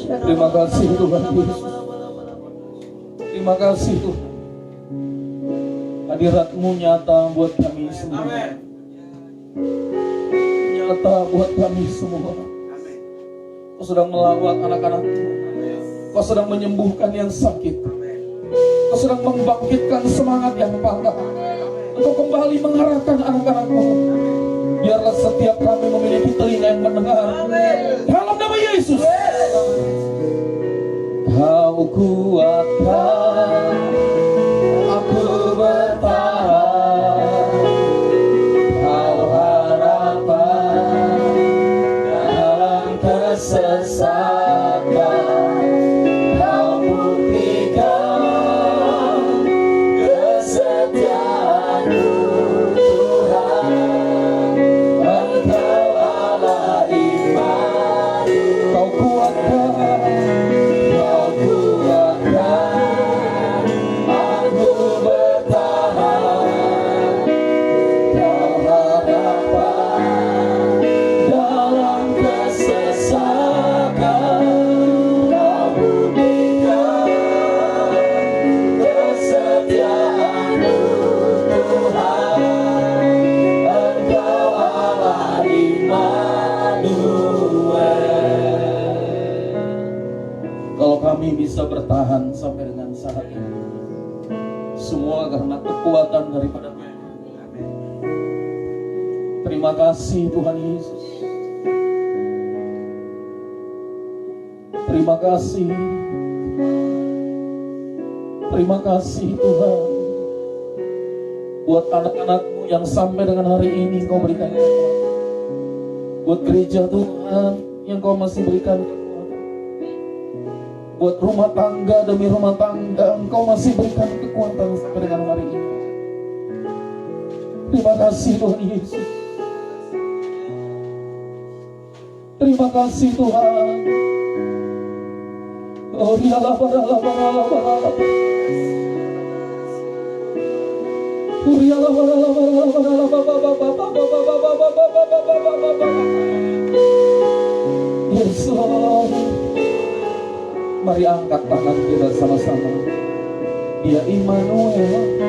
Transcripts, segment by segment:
Terima kasih Tuhan Yesus. Terima kasih Tuhan. Hadirat-Mu nyata buat kami semua. Nyata buat kami semua. Kau sedang melawat anak-anak-Mu. Kau sedang menyembuhkan yang sakit. Kau sedang membangkitkan semangat yang patah. Engkau kembali mengarahkan anak-anak-Mu. Biarlah setiap kami memiliki telinga yang mendengar. Dalam nama Yesus. Kau kuatkan aku bertahan. Kau harapan dalam kesesakan. Kau buktikan kesetiaan-Mu Tuhan. Engkau Allah iman. Kau kuatkan aku bertahan. Kau harapan dalam kesesakan. Kau buktikan kesetiaan-Mu Tuhan. Engkau Allah Immanuel. Kalau kami bisa bertahan sampai dengan saat ini, semua karena kekuatan daripada Tuhan. Terima kasih Tuhan Yesus. Terima kasih. Terima kasih Tuhan. Buat anak-anak-Mu yang sampai dengan hari ini Kau berikan kekuatan. Buat gereja Tuhan yang Kau masih berikan kekuatan. Buat rumah tangga demi rumah tangga Engkau masih berikan kekuatan sampai dengan hari ini. Terima kasih Tuhan Yesus. Terima kasih Tuhan. Oh rialah baralah baralah baralah. Rialah baralah baralah baralah baralah. Yes Lord. Mari angkat tangan kita sama-sama. Dia Immanuel.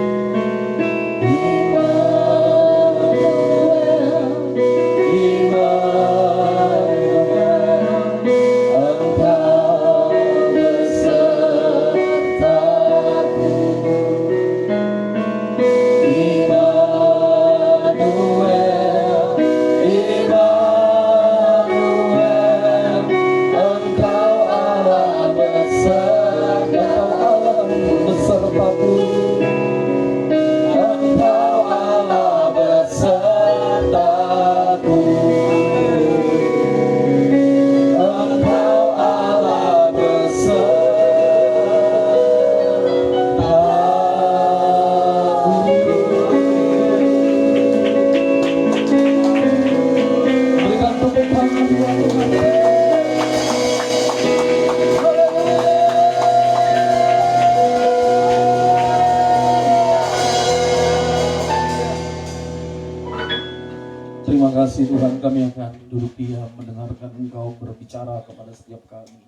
Terima kasih Tuhan, kami akan duduk diam mendengarkan Engkau berbicara kepada setiap kami.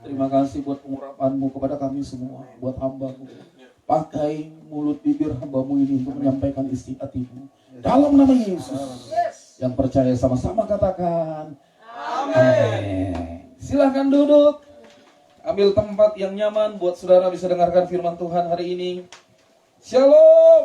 Terima kasih buat pengurapan-Mu kepada kami semua, buat hamba-Mu. Pakai mulut bibir hamba-Mu ini untuk menyampaikan isi hati-Mu. Dalam nama Yesus. Yang percaya sama-sama katakan amin. Silahkan duduk. Ambil tempat yang nyaman buat saudara bisa dengarkan firman Tuhan hari ini. Shalom.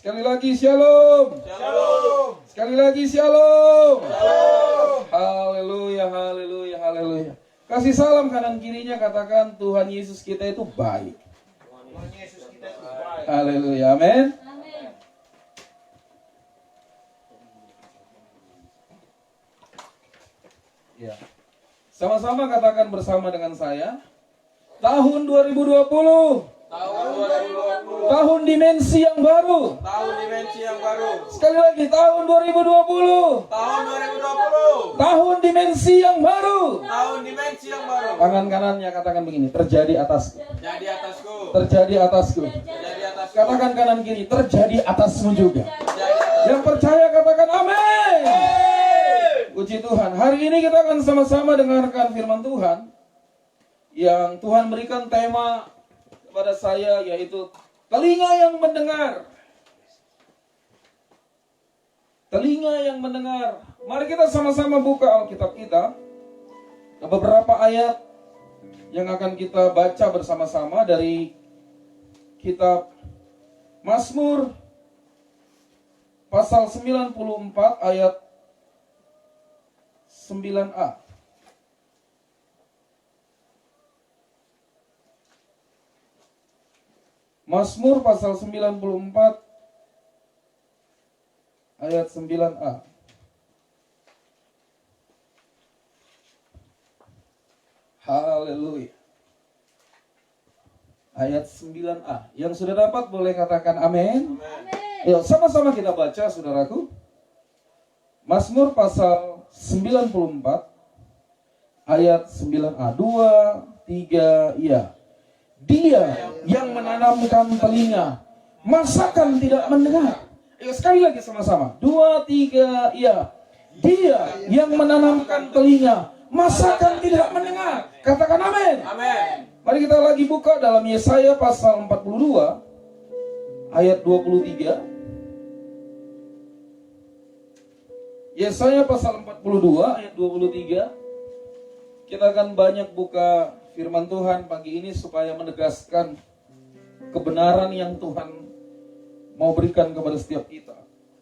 Sekali lagi shalom. Shalom. Sekali lagi shalom. Shalom. Haleluya, haleluya, haleluya. Kasih salam kanan kirinya, katakan Tuhan Yesus kita itu baik. Tuhan Yesus kita itu baik. Haleluya, amin. Amin. Ya. Sama-sama katakan bersama dengan saya. Tahun 2020. Tahun 2020. Tahun dimensi yang baru. Tahun dimensi yang baru. Sekali lagi, tahun 2020. Tahun 2020. Tahun dimensi yang baru. Tahun dimensi yang baru. Tangan kanannya katakan begini, terjadi atasku. Jadi atasku. Terjadi atasku. Jadi atasku. Katakan kanan kiri, terjadi atasmu juga. Jadi atasku. Yang percaya katakan amin. Puji Tuhan. Hari ini kita akan sama-sama dengarkan firman Tuhan yang Tuhan berikan tema kepada saya, yaitu telinga yang mendengar. Telinga yang mendengar. Mari kita sama-sama buka Alkitab kita. Ada beberapa ayat yang akan kita baca bersama-sama dari kitab Mazmur pasal 94 ayat 9a. Mazmur pasal 94 ayat 9a. Haleluya. Ayat 9a. Yang sudah dapat boleh katakan amin. Yuk sama-sama kita baca, saudaraku. Mazmur pasal 94 ayat 9a. 2, 3, ya. Dia yang menanamkan telinga, masakan tidak mendengar. Sekali lagi sama-sama. 2, 3, ya. Dia yang menanamkan telinga, masakan tidak mendengar. Katakan amin. Amin. Mari kita lagi buka dalam Yesaya pasal 42 ayat 23. Yesaya pasal 42 ayat 23. Kita akan banyak buka firman Tuhan pagi ini supaya menegaskan kebenaran yang Tuhan mau berikan kepada setiap kita.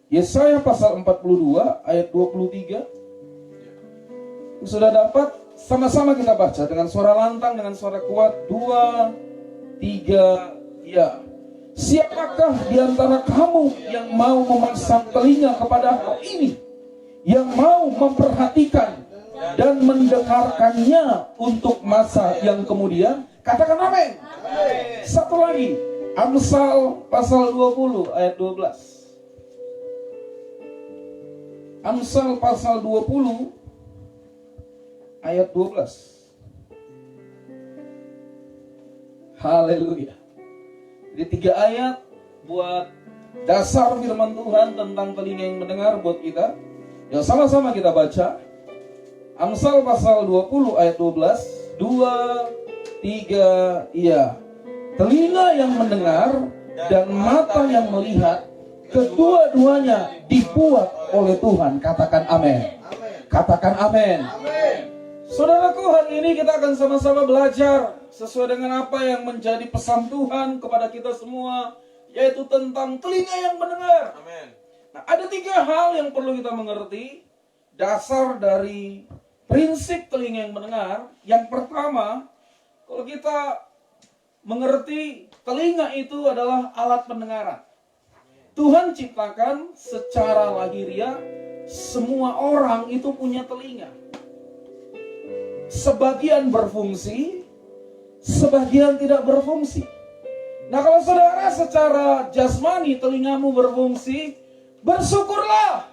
Yesaya pasal 42 ayat 23. Sudah dapat? Sama-sama kita baca dengan suara lantang, dengan suara kuat. 2, 3, ya. Siapakah di antara kamu yang mau memasang telinga kepada hal ini, yang mau memperhatikan dan mendengarkannya untuk masa yang kemudian? Katakan amin. Satu lagi, Amsal pasal 20 ayat 12. Amsal pasal 20 ayat 12. Haleluya. Jadi 3 ayat buat dasar firman Tuhan tentang telinga yang mendengar buat kita. Ya sama-sama kita baca. Amsal pasal 20 ayat 12. 2, 3, iya. Telinga yang mendengar dan mata yang melihat, kedua-duanya dibuat oleh Tuhan. Katakan amin. Katakan amin. Saudaraku, hari ini kita akan sama-sama belajar sesuai dengan apa yang menjadi pesan Tuhan kepada kita semua, yaitu tentang telinga yang mendengar. Amin. Nah, ada 3 hal yang perlu kita mengerti dasar dari prinsip telinga yang mendengar. Yang pertama, kalau kita mengerti telinga itu adalah alat pendengaran. Tuhan ciptakan secara lahiriah semua orang itu punya telinga. Sebagian berfungsi, sebagian tidak berfungsi. Nah, kalau saudara secara jasmani telingamu berfungsi, bersyukurlah.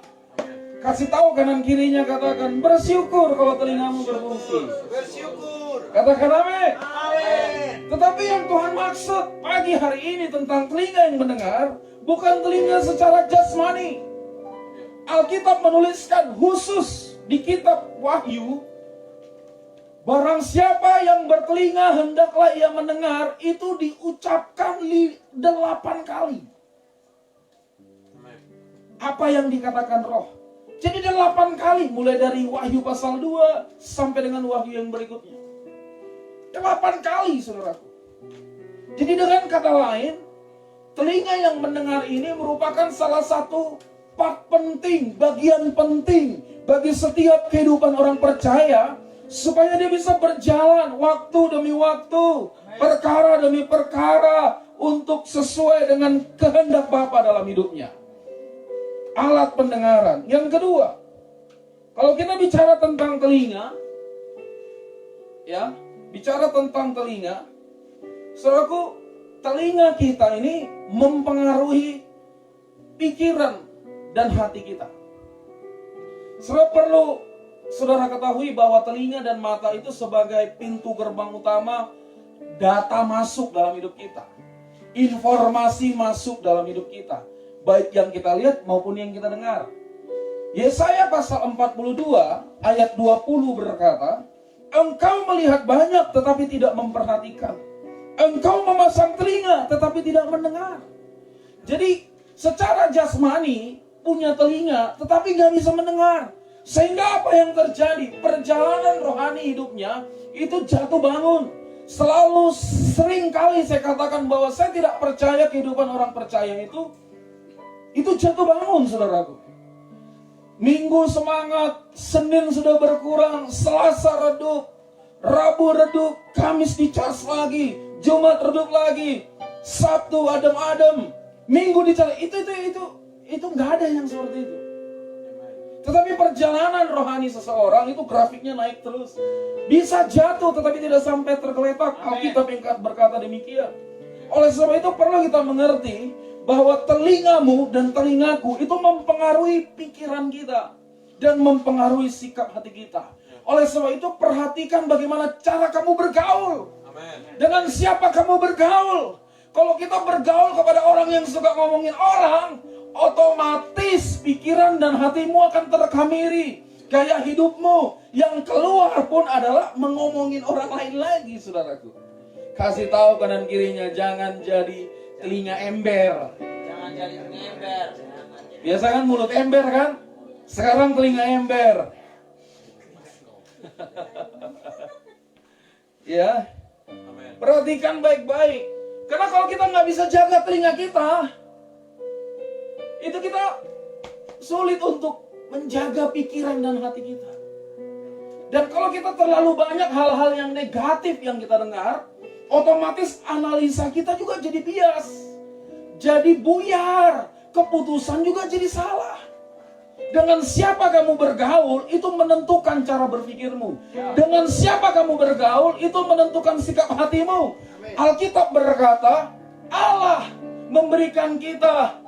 Kasih tahu kanan kirinya, katakan bersyukur kalau telingamu berfungsi. Bersyukur. Katakan amin. Amin. Tetapi yang Tuhan maksud pagi hari ini tentang telinga yang mendengar, bukan telinga secara jasmani. Alkitab menuliskan khusus di kitab Wahyu, barang siapa yang bertelinga hendaklah ia mendengar, itu diucapkan 8 kali. Apa yang dikatakan roh. Jadi 8 kali, mulai dari Wahyu pasal 2 sampai dengan Wahyu yang berikutnya. 8 kali, saudaraku. Jadi dengan kata lain, telinga yang mendengar ini merupakan salah satu part penting, bagian penting bagi setiap kehidupan orang percaya, supaya dia bisa berjalan waktu demi waktu, perkara demi perkara, untuk sesuai dengan kehendak Bapa dalam hidupnya. Alat pendengaran. Yang kedua, kalau kita bicara tentang telinga, ya, bicara tentang telinga, saudaraku, telinga kita ini mempengaruhi pikiran dan hati kita. Sebab perlu saudara ketahui bahwa telinga dan mata itu sebagai pintu gerbang utama data masuk dalam hidup kita. Informasi masuk dalam hidup kita. Baik yang kita lihat maupun yang kita dengar. Yesaya pasal 42 ayat 20 berkata, engkau melihat banyak tetapi tidak memperhatikan. Engkau memasang telinga tetapi tidak mendengar. Jadi secara jasmani punya telinga tetapi nggak bisa mendengar. Sehingga apa yang terjadi? Perjalanan rohani hidupnya itu jatuh bangun. Selalu sering kali saya katakan bahwa saya tidak percaya kehidupan orang percaya itu jatuh bangun, saudaraku. Minggu semangat, Senin sudah berkurang, Selasa redup, Rabu redup, Kamis dicas lagi, Jumat redup lagi, Sabtu adem-adem, Minggu dicas. Itu nggak ada yang seperti itu. Tetapi perjalanan rohani seseorang itu grafiknya naik terus. Bisa jatuh tetapi tidak sampai tergeletak. Alkitab berkata demikian. Oleh sebab itu perlu kita mengerti bahwa telingamu dan telingaku itu mempengaruhi pikiran kita dan mempengaruhi sikap hati kita. Oleh sebab itu perhatikan bagaimana cara kamu bergaul. Dengan siapa kamu bergaul. Kalau kita bergaul kepada orang yang suka ngomongin orang, otomatis pikiran dan hatimu akan terkamiri. Gaya hidupmu yang keluar pun adalah mengomongin orang lain lagi, saudaraku. Kasih tahu kanan kirinya, jangan jadi telinga ember. Jangan jadi ember. Biasa kan mulut ember kan? Sekarang telinga ember. Ya. Perhatikan baik-baik. Karena kalau kita nggak bisa jaga telinga kita, itu kita sulit untuk menjaga pikiran dan hati kita. Dan kalau kita terlalu banyak hal-hal yang negatif yang kita dengar, otomatis analisa kita juga jadi bias, jadi buyar, keputusan juga jadi salah. Dengan siapa kamu bergaul, itu menentukan cara berpikirmu. Dengan siapa kamu bergaul, itu menentukan sikap hatimu. Alkitab berkata, Allah memberikan kita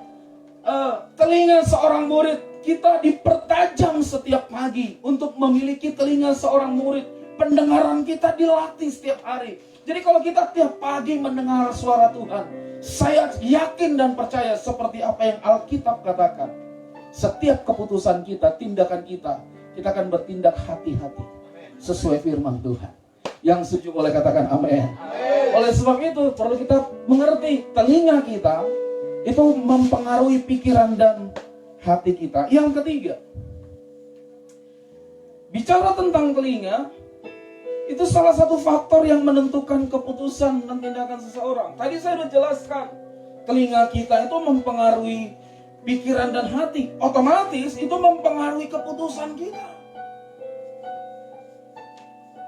telinga seorang murid. Kita dipertajam setiap pagi untuk memiliki telinga seorang murid. Pendengaran kita dilatih setiap hari. Jadi kalau kita tiap pagi mendengar suara Tuhan, saya yakin dan percaya seperti apa yang Alkitab katakan. Setiap keputusan kita, tindakan kita akan bertindak hati-hati sesuai firman Tuhan. Yang setuju boleh katakan amin. Oleh sebab itu perlu kita mengerti telinga kita itu mempengaruhi pikiran dan hati kita. Yang ketiga, bicara tentang telinga, itu salah satu faktor yang menentukan keputusan dan tindakan seseorang. Tadi saya sudah jelaskan, telinga kita itu mempengaruhi pikiran dan hati. Otomatis itu mempengaruhi keputusan kita.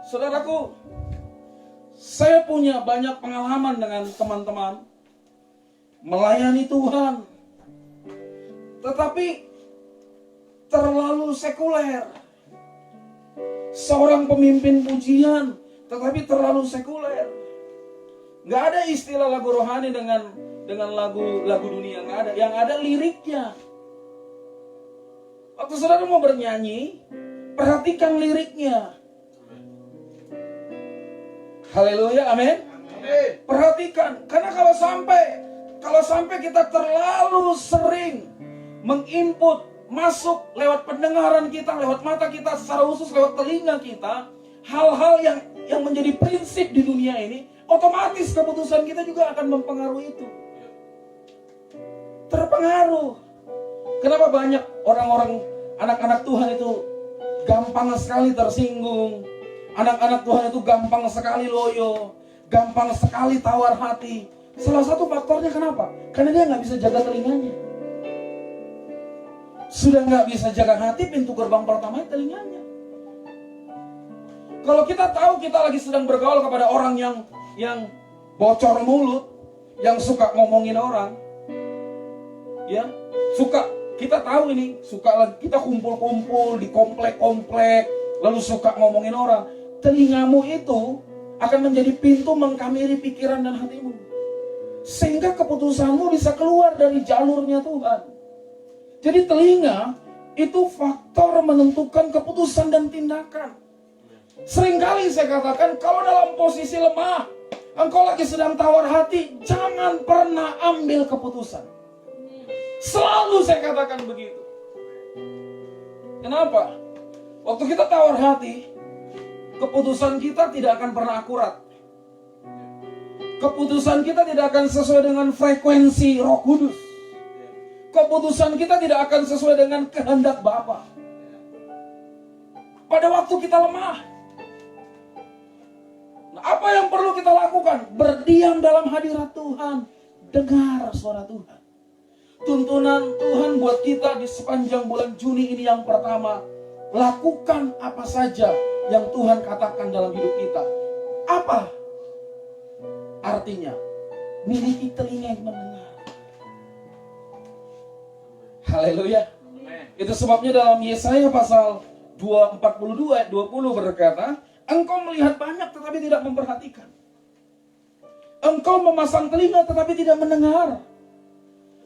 Saudaraku, saya punya banyak pengalaman dengan teman-teman melayani Tuhan, tetapi terlalu sekuler. Seorang pemimpin pujian, tetapi terlalu sekuler. Nggak ada istilah lagu rohani dengan lagu dunia, nggak ada. Yang ada liriknya. Waktu saudara mau bernyanyi, perhatikan liriknya. Haleluya, amin. Perhatikan, karena kalau sampai kita terlalu sering menginput, masuk lewat pendengaran kita, lewat mata kita, secara khusus lewat telinga kita, hal-hal yang menjadi prinsip di dunia ini, otomatis keputusan kita juga akan mempengaruhi itu. Terpengaruh. Kenapa banyak orang-orang, anak-anak Tuhan itu gampang sekali tersinggung, anak-anak Tuhan itu gampang sekali loyo, gampang sekali tawar hati. Salah satu faktornya kenapa? Karena dia nggak bisa jaga telinganya. Sudah nggak bisa jaga hati, pintu gerbang pertama telinganya. Kalau kita tahu kita lagi sedang bergaul kepada orang yang bocor mulut, yang suka ngomongin orang, ya, kita tahu ini, kita kumpul-kumpul di komplek-komplek, lalu suka ngomongin orang. Telingamu itu akan menjadi pintu mengkamiri pikiran dan hatimu, sehingga keputusanmu bisa keluar dari jalurnya Tuhan. Jadi telinga itu faktor menentukan keputusan dan tindakan. Seringkali saya katakan, kalau dalam posisi lemah, engkau lagi sedang tawar hati, jangan pernah ambil keputusan. Selalu saya katakan begitu. Kenapa? Waktu kita tawar hati, keputusan kita tidak akan pernah akurat. Keputusan kita tidak akan sesuai dengan frekuensi Roh Kudus. Keputusan kita tidak akan sesuai dengan kehendak Bapa. Pada waktu kita lemah, nah, apa yang perlu kita lakukan? Berdiam dalam hadirat Tuhan, dengar suara Tuhan. Tuntunan Tuhan buat kita di sepanjang bulan Juni ini yang pertama, lakukan apa saja yang Tuhan katakan dalam hidup kita. Apa artinya? Miliki telinga yang mendengar. Haleluya. Itu sebabnya dalam Yesaya pasal 42 ayat 20 berkata, engkau melihat banyak tetapi tidak memperhatikan. Engkau memasang telinga tetapi tidak mendengar.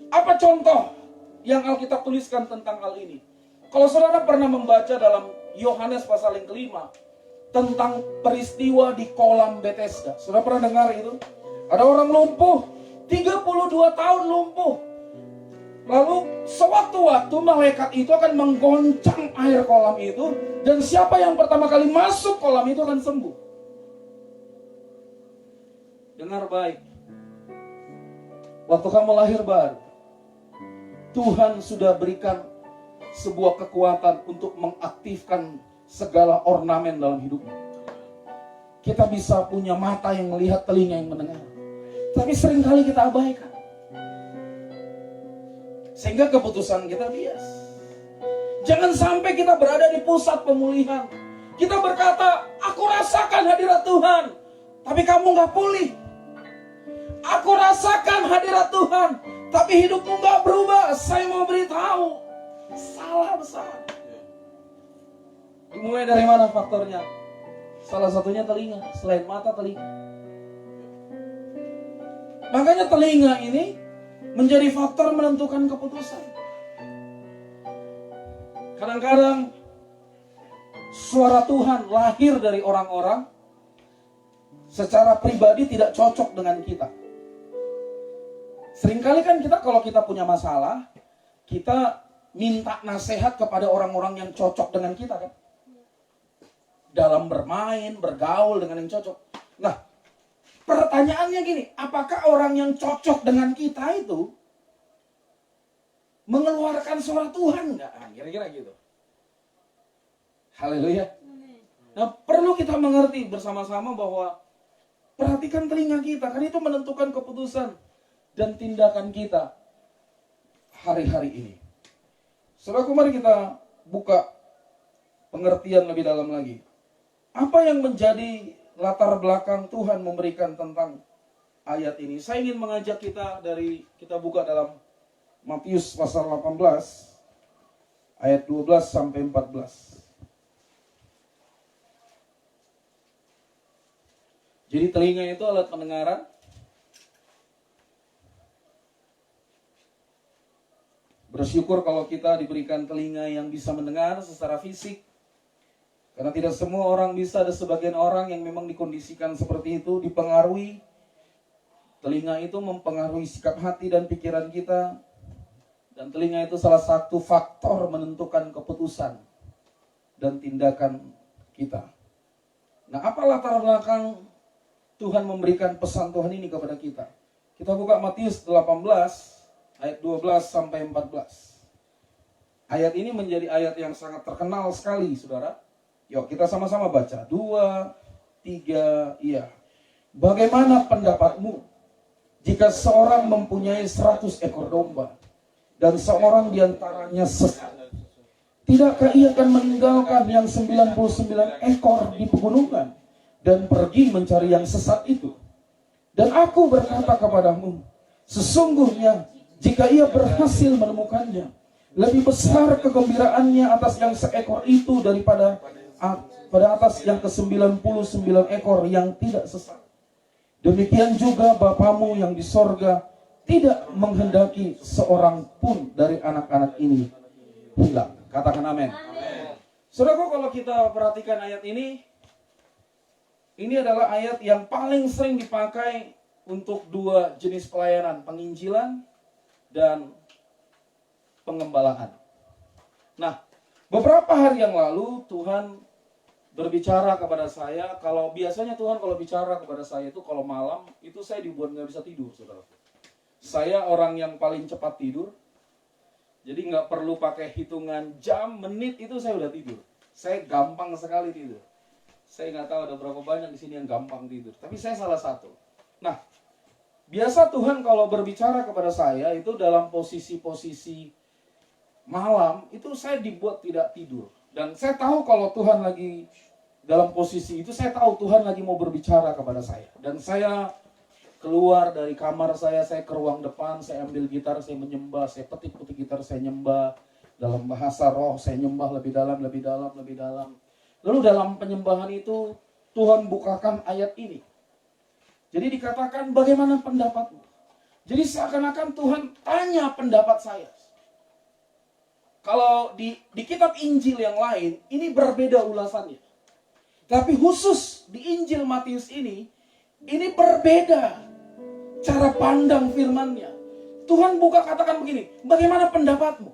Apa contoh yang Alkitab tuliskan tentang hal ini? Kalau saudara pernah membaca dalam Yohanes pasal yang kelima tentang peristiwa di kolam Bethesda. Saudara pernah dengar itu? Ada orang lumpuh, 32 tahun lumpuh. Lalu sewaktu-waktu malaikat itu akan menggoncang air kolam itu, dan siapa yang pertama kali masuk kolam itu akan sembuh. Dengar baik. Waktu kamu lahir baru, Tuhan sudah berikan sebuah kekuatan untuk mengaktifkan segala ornamen dalam hidupmu. Kita bisa punya mata yang melihat, telinga yang mendengar. Tapi seringkali kita abaikan. Sehingga keputusan kita bias. Jangan sampai kita berada di pusat pemulihan. Kita berkata, aku rasakan hadirat Tuhan. Tapi kamu gak pulih. Aku rasakan hadirat Tuhan. Tapi hidupmu gak berubah. Saya mau beritahu, salah besar. Dimulai dari mana faktornya? Salah satunya telinga. Selain mata, telinga. Makanya telinga ini menjadi faktor menentukan keputusan. Kadang-kadang suara Tuhan lahir dari orang-orang secara pribadi tidak cocok dengan kita. Seringkali kan kita kalau kita punya masalah, kita minta nasihat kepada orang-orang yang cocok dengan kita kan. Dalam bermain, bergaul dengan yang cocok. Nah, pertanyaannya gini, apakah orang yang cocok dengan kita itu mengeluarkan suara Tuhan enggak? Nah, kira-kira gitu. Haleluya. Nah, perlu kita mengerti bersama-sama bahwa perhatikan telinga kita, karena itu menentukan keputusan dan tindakan kita hari-hari ini. Saudaraku, mari kita buka pengertian lebih dalam lagi. Apa yang menjadi latar belakang Tuhan memberikan tentang ayat ini? Saya ingin mengajak kita kita buka dalam Matius pasal 18 ayat 12 sampai 14. Jadi telinga itu alat pendengaran. Bersyukur kalau kita diberikan telinga yang bisa mendengar secara fisik. Karena tidak semua orang bisa, ada sebagian orang yang memang dikondisikan seperti itu, dipengaruhi. Telinga itu mempengaruhi sikap hati dan pikiran kita. Dan telinga itu salah satu faktor menentukan keputusan dan tindakan kita. Nah, apa latar belakang Tuhan memberikan pesan Tuhan ini kepada kita? Kita buka Matius 18 ayat 12 sampai 14. Ayat ini menjadi ayat yang sangat terkenal sekali, saudara. Yuk kita sama-sama baca. 2, 3, iya. Bagaimana pendapatmu jika seorang mempunyai 100 ekor domba dan seorang diantaranya sesat? Tidakkah ia akan meninggalkan yang 99 ekor di pegunungan dan pergi mencari yang sesat itu? Dan aku berkata kepadamu, sesungguhnya jika ia berhasil menemukannya, lebih besar kegembiraannya atas yang seekor itu daripada pada atas yang ke-99 ekor yang tidak sesat. Demikian juga Bapamu yang di sorga tidak menghendaki seorang pun dari anak-anak ini hilang. Katakan amin. Saudaraku, kalau kita perhatikan ayat ini adalah ayat yang paling sering dipakai untuk dua jenis pelayanan, penginjilan dan pengembalaan. Nah, Beberapa hari yang lalu Tuhan berbicara kepada saya. Kalau biasanya Tuhan kalau bicara kepada saya itu kalau malam itu saya dibuat nggak bisa tidur, saudara. Saya orang yang paling cepat tidur. Jadi nggak perlu pakai hitungan jam, menit itu saya udah tidur. Saya gampang sekali tidur. Saya nggak tahu ada berapa banyak di sini yang gampang tidur. Tapi saya salah satu. Nah, biasa Tuhan kalau berbicara kepada saya itu dalam posisi-posisi malam itu saya dibuat tidak tidur. Dan saya tahu kalau Tuhan lagi dalam posisi itu, saya tahu Tuhan lagi mau berbicara kepada saya. Dan saya keluar dari kamar saya ke ruang depan, saya ambil gitar, saya menyembah, saya petik-petik gitar, saya nyembah. Dalam bahasa roh, saya nyembah lebih dalam, lebih dalam, lebih dalam. Lalu dalam penyembahan itu, Tuhan bukakan ayat ini. Jadi dikatakan, bagaimana pendapatmu? Jadi seakan-akan Tuhan tanya pendapat saya. Kalau di kitab Injil yang lain, ini berbeda ulasannya. Tapi khusus di Injil Matius ini berbeda cara pandang firman-Nya. Tuhan buka katakan begini, bagaimana pendapatmu?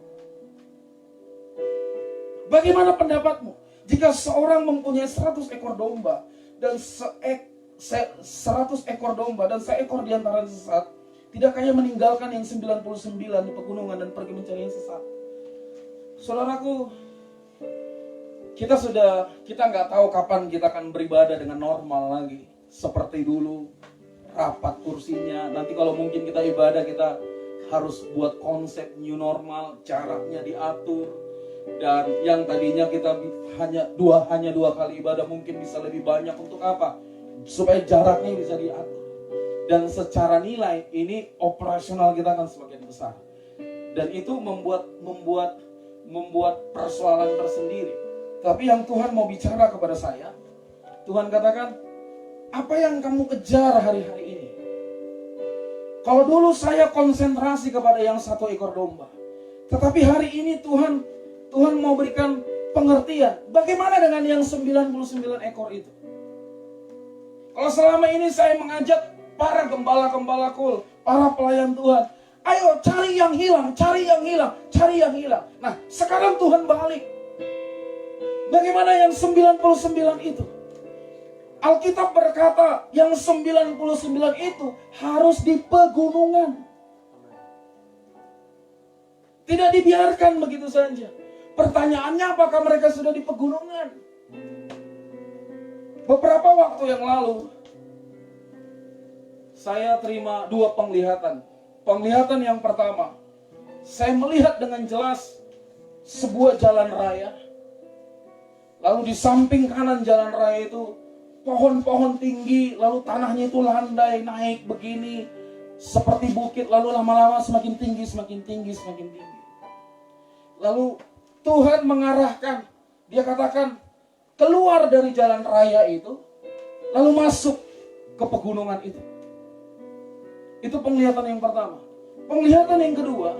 Bagaimana pendapatmu? Jika seorang mempunyai 100 ekor domba dan 100 ekor domba dan seekor di antara sesat, tidakkah ia meninggalkan yang 99 di pegunungan dan pergi mencari yang sesat? Saudaraku, kita nggak tahu kapan kita akan beribadah dengan normal lagi seperti dulu, rapat kursinya. Nanti kalau mungkin kita ibadah, kita harus buat konsep new normal, jaraknya diatur, dan yang tadinya kita hanya dua kali ibadah mungkin bisa lebih banyak. Untuk apa? Supaya jaraknya bisa diatur. Dan secara nilai ini operasional kita akan semakin besar. Dan itu membuat persoalan tersendiri. Tapi yang Tuhan mau bicara kepada saya, Tuhan katakan, apa yang kamu kejar hari-hari ini? Kalau dulu saya konsentrasi kepada yang 1 ekor domba, tetapi hari ini Tuhan mau berikan pengertian. Bagaimana dengan yang 99 ekor itu? Kalau selama ini saya mengajak para gembala-gembala kul, para pelayan Tuhan, ayo cari yang hilang, cari yang hilang, cari yang hilang. Nah, sekarang Tuhan balik. Bagaimana yang 99 itu? Alkitab berkata yang 99 itu harus di pegunungan. Tidak dibiarkan begitu saja. Pertanyaannya, apakah mereka sudah di pegunungan? Beberapa waktu yang lalu saya terima 2 penglihatan. Penglihatan yang pertama, saya melihat dengan jelas sebuah jalan raya. Lalu di samping kanan jalan raya itu pohon-pohon tinggi, lalu tanahnya itu landai naik begini seperti bukit, lalu lama-lama semakin tinggi, semakin tinggi, semakin tinggi. Lalu Tuhan mengarahkan, dia katakan keluar dari jalan raya itu, lalu masuk ke pegunungan itu. Itu penglihatan yang pertama. Penglihatan yang kedua,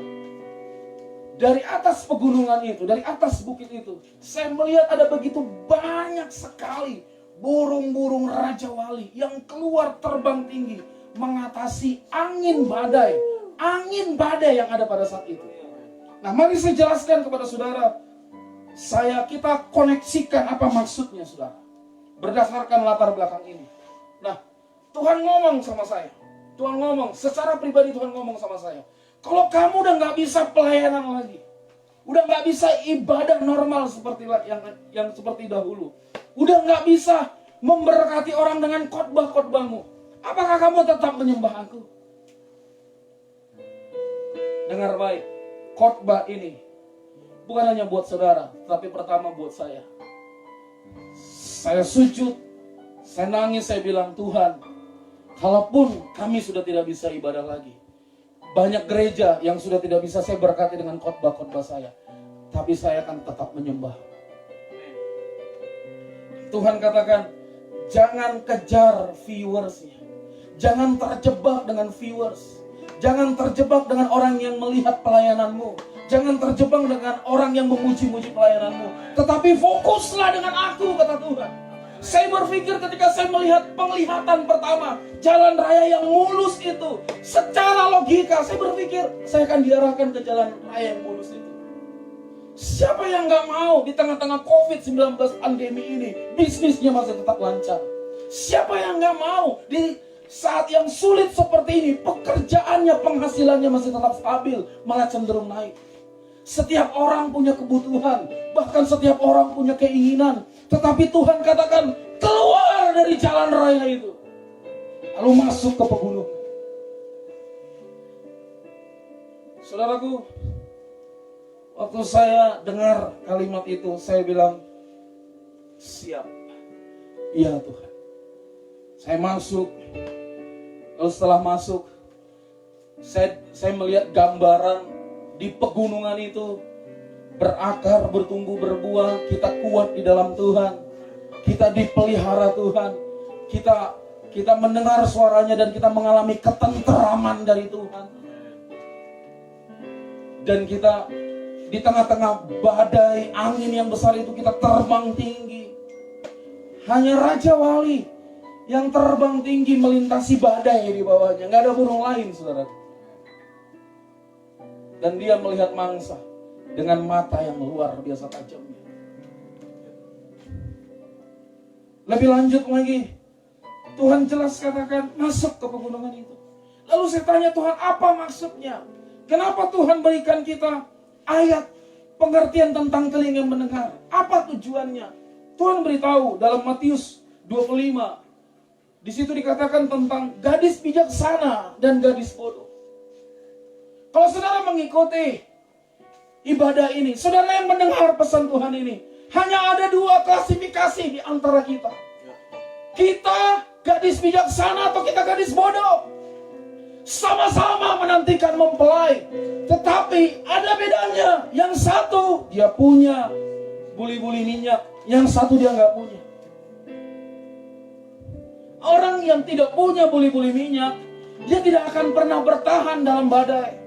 dari atas pegunungan itu, dari atas bukit itu, saya melihat ada begitu banyak sekali burung-burung Raja Wali yang keluar terbang tinggi mengatasi angin badai yang ada pada saat itu. Nah, mari saya jelaskan kepada saudara, kita koneksikan apa maksudnya, saudara, berdasarkan latar belakang ini. Nah, Tuhan ngomong sama saya, Tuhan ngomong secara pribadi, Tuhan ngomong sama saya, kalau kamu udah gak bisa pelayanan lagi, udah gak bisa ibadah normal seperti yang seperti dahulu, udah gak bisa memberkati orang dengan khotbah-khotbahmu, apakah kamu tetap menyembah aku? Dengar baik, khotbah ini bukan hanya buat saudara, tapi pertama buat saya. Saya sujud, saya nangis, saya bilang, Tuhan, kalaupun kami sudah tidak bisa ibadah lagi, banyak gereja yang sudah tidak bisa saya berkati dengan khotbah-khotbah saya, tapi saya akan tetap menyembah. Tuhan katakan, jangan kejar viewersnya, jangan terjebak dengan viewers, jangan terjebak dengan orang yang melihat pelayananmu, jangan terjebak dengan orang yang memuji-muji pelayananmu, tetapi fokuslah dengan aku, kata Tuhan. Saya berpikir ketika saya melihat penglihatan pertama, jalan raya yang mulus itu, secara logika saya berpikir saya akan diarahkan ke jalan raya yang mulus itu. Siapa yang gak mau di tengah-tengah COVID-19 pandemi ini bisnisnya masih tetap lancar? Siapa yang gak mau di saat yang sulit seperti ini pekerjaannya, penghasilannya masih tetap stabil, malah cenderung naik? Setiap orang punya kebutuhan, bahkan setiap orang punya keinginan. Tetapi Tuhan katakan, keluar dari jalan raya itu, lalu masuk ke pegunungan. Saudaraku, waktu saya dengar kalimat itu, saya bilang, siap. Iya Tuhan. Saya masuk. Lalu setelah masuk, saya melihat gambaran di pegunungan itu berakar, bertumbuh, berbuah. Kita kuat di dalam Tuhan. Kita dipelihara Tuhan. Kita mendengar suaranya dan kita mengalami ketenteraman dari Tuhan. Dan kita di tengah-tengah badai angin yang besar itu kita terbang tinggi. Hanya Raja Wali yang terbang tinggi melintasi badai di bawahnya. Gak ada burung lain, saudara. Dan dia melihat mangsa dengan mata yang luar biasa tajamnya. Lebih lanjut lagi, Tuhan jelas katakan masuk ke pegunungan itu. Lalu saya tanya, Tuhan apa maksudnya? Kenapa Tuhan berikan kita ayat pengertian tentang telinga mendengar? Apa tujuannya? Tuhan beritahu dalam Matius 25. Di situ dikatakan tentang gadis bijaksana dan gadis bodoh. Kalau saudara mengikuti ibadah ini, saudara yang mendengar pesan Tuhan ini, hanya ada dua klasifikasi di antara kita. Kita gadis bijaksana atau kita gadis bodoh. Sama-sama menantikan mempelai, tetapi ada bedanya. Yang satu dia punya buli-buli minyak, yang satu dia nggak punya. Orang yang tidak punya buli-buli minyak, dia tidak akan pernah bertahan dalam badai.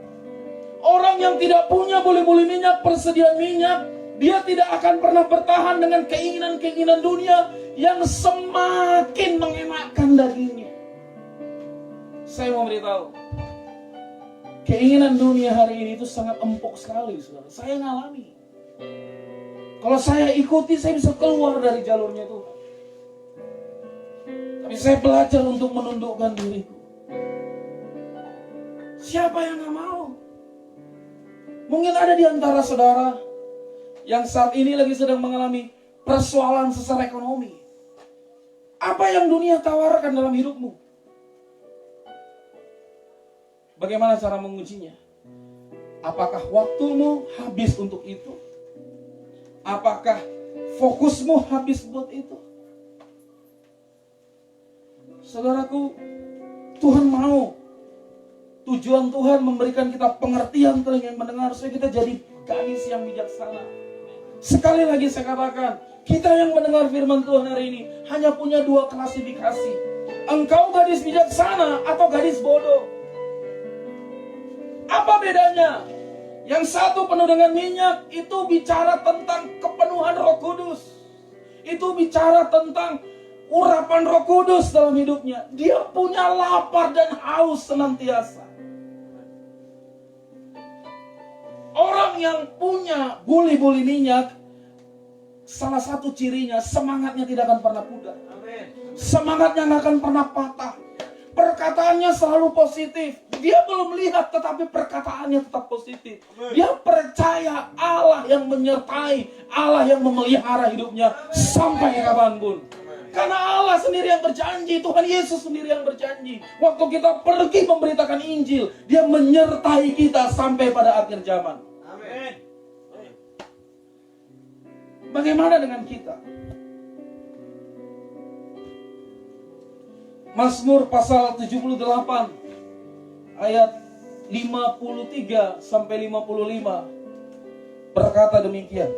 Orang yang tidak punya buli-buli minyak, persediaan minyak, dia tidak akan pernah bertahan dengan keinginan-keinginan dunia yang semakin mengenakkan dagingnya. Saya mau beritahu, keinginan dunia hari ini itu sangat empuk sekali, saudara. Saya ngalami. Kalau saya ikuti, saya bisa keluar dari jalurnya Tuhan. Tapi saya belajar untuk menundukkan diriku. Siapa yang gak mau? Mungkin ada di antara saudara yang saat ini lagi sedang mengalami persoalan secara ekonomi. Apa yang dunia tawarkan dalam hidupmu? Bagaimana cara mengujinya? Apakah waktumu habis untuk itu? Apakah fokusmu habis buat itu? Saudaraku, Tuhan mau. Tujuan Tuhan memberikan kita pengertian telinga yang mendengar supaya kita jadi gadis yang bijaksana. Sekali lagi saya katakan, kita yang mendengar firman Tuhan hari ini hanya punya dua klasifikasi. Engkau gadis bijaksana atau gadis bodoh. Apa bedanya? Yang satu penuh dengan minyak, itu bicara tentang kepenuhan Roh Kudus. Itu bicara tentang urapan Roh Kudus dalam hidupnya. Dia punya lapar dan haus senantiasa. Orang yang punya buli-buli minyak, salah satu cirinya semangatnya tidak akan pernah pudar. Semangatnya nggak akan pernah patah. Perkataannya selalu positif. Dia belum lihat tetapi perkataannya tetap positif. Dia percaya Allah yang menyertai, Allah yang memelihara hidupnya sampai kapanpun. Karena Allah sendiri yang berjanji, Tuhan Yesus sendiri yang berjanji. Waktu kita pergi memberitakan Injil, Dia menyertai kita sampai pada akhir zaman. Amin. Bagaimana dengan kita? Mazmur pasal 78 ayat 53 sampai 55 berkata demikian.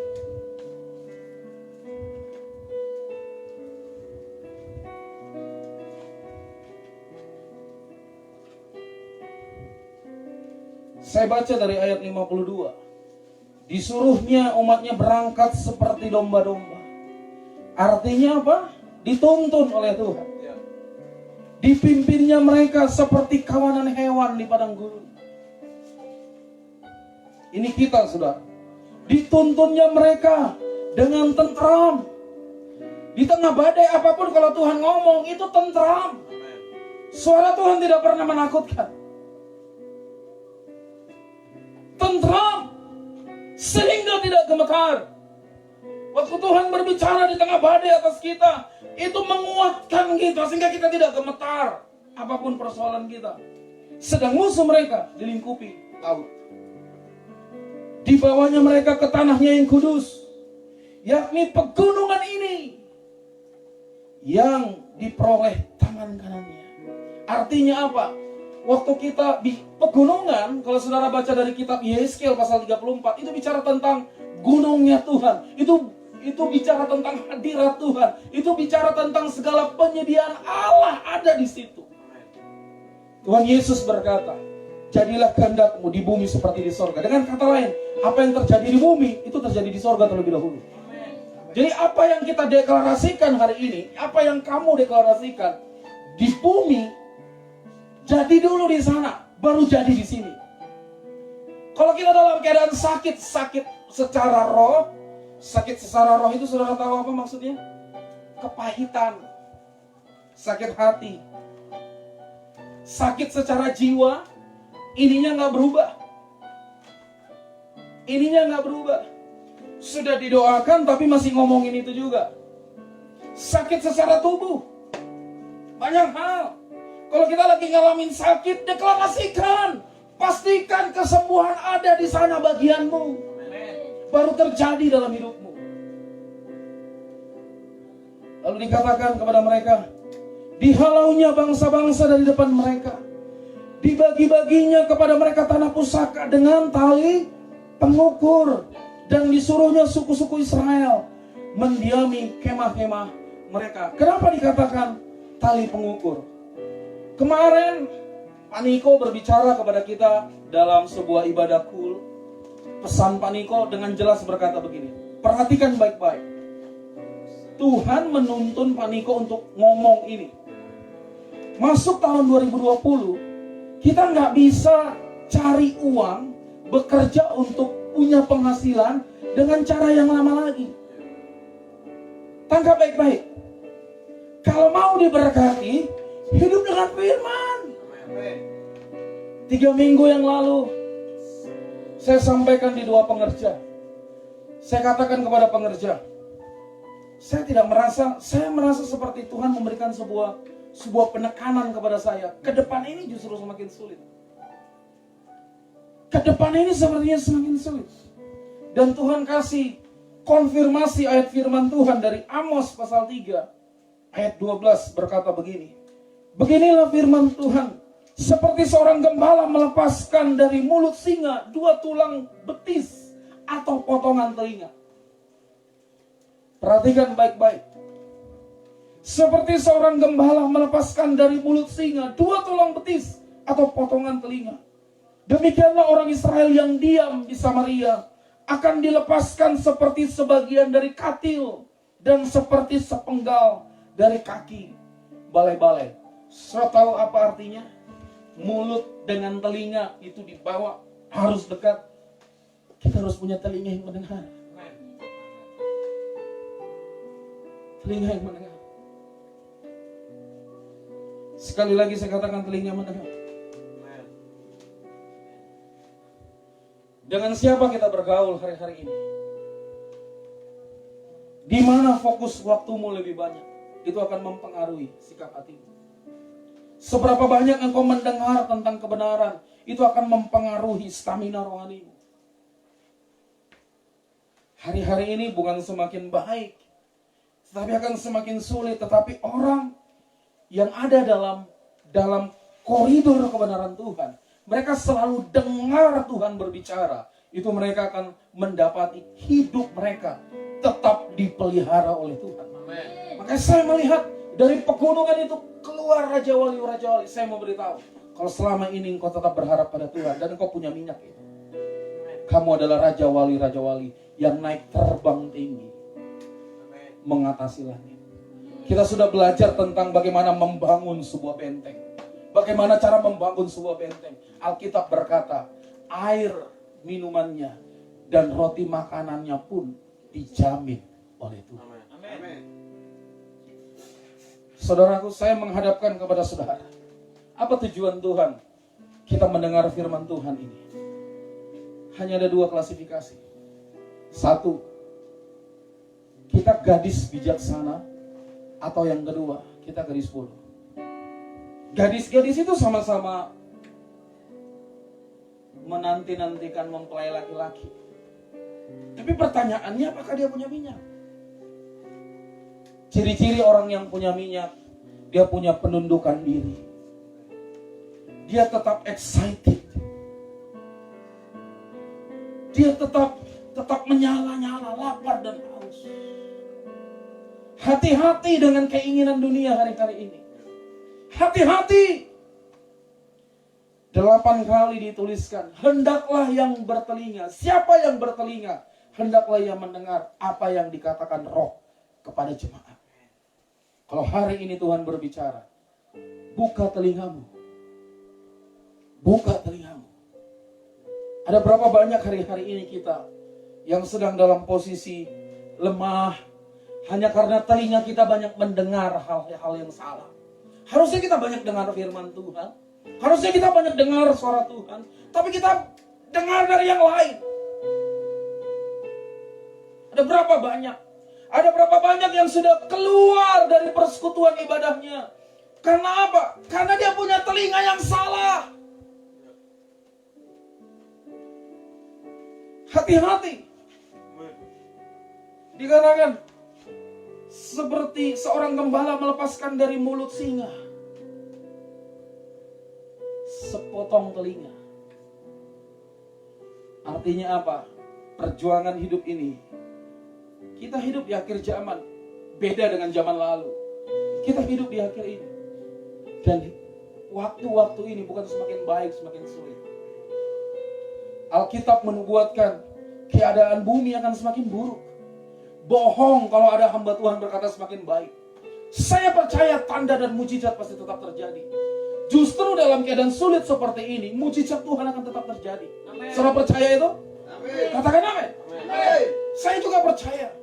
Saya baca dari ayat 52. Disuruhnya umatnya berangkat seperti domba-domba. Artinya apa? Dituntun oleh Tuhan. Dipimpinnya mereka seperti kawanan hewan di padang gurun. Ini kita, saudara. Dituntunnya mereka dengan tentram. Di tengah badai apapun kalau Tuhan ngomong itu tentram. Suara Tuhan tidak pernah menakutkan. Tentram. Sehingga tidak gemetar. Waktu Tuhan berbicara di tengah badai atas kita, itu menguatkan kita sehingga kita tidak gemetar apapun persoalan kita. Sedang musuh mereka dilingkupi laut. Di bawahnya mereka ke tanahnya yang kudus, yakni pegunungan ini yang diperoleh tangan kanannya. Artinya apa? Waktu kita di pegunungan, kalau saudara baca dari kitab Yeskel pasal 34, itu bicara tentang gunungnya Tuhan. Itu bicara tentang hadirat Tuhan. Itu bicara tentang segala penyediaan Allah ada di situ. Tuhan Yesus berkata, jadilah kehendakmu di bumi seperti di sorga. Dengan kata lain, apa yang terjadi di bumi, itu terjadi di sorga terlebih dahulu. Jadi apa yang kita deklarasikan hari ini, apa yang kamu deklarasikan di bumi, jadi dulu di sana, baru jadi di sini. Kalau kita dalam keadaan sakit secara roh, sakit secara roh itu saudara tahu apa maksudnya? Kepahitan, sakit hati, sakit secara jiwa, ininya nggak berubah. Sudah didoakan tapi masih ngomongin itu juga. Sakit secara tubuh, banyak hal. Kalau kita lagi ngalamin sakit, deklarasikan. Pastikan kesembuhan ada di sana bagianmu. Baru terjadi dalam hidupmu. Lalu dikatakan kepada mereka, dihalaunya bangsa-bangsa dari depan mereka. Dibagi-baginya kepada mereka tanah pusaka dengan tali pengukur. Dan disuruhnya suku-suku Israel mendiami kemah-kemah mereka. Kenapa dikatakan tali pengukur? Kemarin Pak Niko berbicara kepada kita dalam sebuah ibadah kul. Pesan Pak Niko dengan jelas berkata begini, perhatikan baik-baik. Tuhan menuntun Pak Niko untuk ngomong ini. Masuk tahun 2020, kita nggak bisa cari uang, bekerja untuk punya penghasilan dengan cara yang lama lagi. Tangkap baik-baik. Kalau mau diberkati, hidup dengan firman. 3 minggu yang lalu, saya sampaikan di 2 pengerja. Saya katakan kepada pengerja, saya merasa seperti Tuhan memberikan sebuah penekanan kepada saya. Ke depan ini justru semakin sulit. Ke depan ini sepertinya semakin sulit. Dan Tuhan kasih konfirmasi ayat firman Tuhan dari Amos pasal 3 ayat 12 berkata begini. Beginilah firman Tuhan, seperti seorang gembala melepaskan dari mulut singa 2 tulang betis atau potongan telinga. Perhatikan baik-baik. Seperti seorang gembala melepaskan dari mulut singa 2 tulang betis atau potongan telinga. Demikianlah orang Israel yang diam di Samaria akan dilepaskan seperti sebagian dari katil dan seperti sepenggal dari kaki balai-balai. Saudara tahu apa artinya? Mulut dengan telinga itu dibawa harus dekat. Kita harus punya telinga yang mendengar. Telinga yang mendengar. Sekali lagi saya katakan telinga mendengar. Dengan siapa kita bergaul hari-hari ini? Di mana fokus waktumu lebih banyak? Itu akan mempengaruhi sikap hatimu. Seberapa banyak engkau mendengar tentang kebenaran, itu akan mempengaruhi stamina rohanimu. Hari-hari ini bukan semakin baik, tetapi akan semakin sulit. Tetapi orang yang ada dalam koridor kebenaran Tuhan, mereka selalu dengar Tuhan berbicara. Itu mereka akan mendapati hidup mereka tetap dipelihara oleh Tuhan. Amen. Makanya saya melihat dari pegunungan itu keluar Raja Wali-Raja Wali. Saya mau beritahu, kalau selama ini engkau tetap berharap pada Tuhan dan engkau punya minyak itu, kamu adalah Raja Wali-Raja Wali yang naik terbang tinggi, mengatasi langit. Kita sudah belajar tentang bagaimana membangun sebuah benteng. Bagaimana cara membangun sebuah benteng. Alkitab berkata, air minumannya dan roti makanannya pun dijamin oleh Tuhan. Amin. Saudaraku, saya menghadapkan kepada saudara. Apa tujuan Tuhan kita mendengar firman Tuhan ini? Hanya ada 2 klasifikasi. 1, kita gadis bijaksana, atau yang kedua, kita gadis bodoh. Gadis-gadis itu sama-sama menanti-nantikan mempelai laki-laki. Tapi pertanyaannya, apakah dia punya minyak? Ciri-ciri orang yang punya minyak, dia punya penundukan diri. Dia tetap excited. Dia tetap menyala-nyala, lapar dan haus. Hati-hati dengan keinginan dunia hari-hari ini. Hati-hati. 8 kali dituliskan, hendaklah yang bertelinga. Siapa yang bertelinga? Hendaklah yang mendengar apa yang dikatakan Roh kepada jemaat. Kalau hari ini Tuhan berbicara, buka telingamu. Buka telingamu. Ada berapa banyak hari-hari ini kita yang sedang dalam posisi lemah hanya karena telinga kita banyak mendengar hal-hal yang salah. Harusnya kita banyak dengar firman Tuhan. Harusnya kita banyak dengar suara Tuhan. Tapi kita dengar dari yang lain. Ada berapa banyak? Ada berapa banyak yang sudah keluar dari persekutuan ibadahnya? Karena apa? Karena dia punya telinga yang salah. Hati-hati. Dikatakan seperti seorang gembala melepaskan dari mulut singa sepotong telinga. Artinya apa? Perjuangan hidup ini, kita hidup di akhir zaman, beda dengan zaman lalu. Kita hidup di akhir ini, dan waktu-waktu ini bukan semakin baik, semakin sulit. Alkitab menubuatkan keadaan bumi akan semakin buruk. Bohong kalau ada hamba Tuhan berkata semakin baik. Saya percaya tanda dan mujizat pasti tetap terjadi. Justru dalam keadaan sulit seperti ini, mujizat Tuhan akan tetap terjadi. Saudara percaya itu? Amin. Katakan amin. Amin. Saya juga percaya.